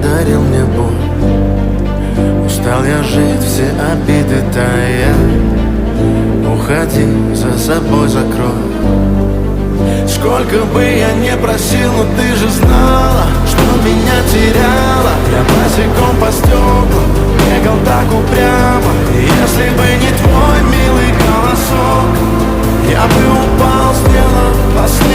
подарил мне боль. Устал я жить, все обиды тая. Уходи, за собой закрой. Сколько бы я не просил, но ты же знала, что меня теряла. Я босиком по стеклам бегал так упрямо. И если бы не твой милый голосок, я бы упал, сделав последний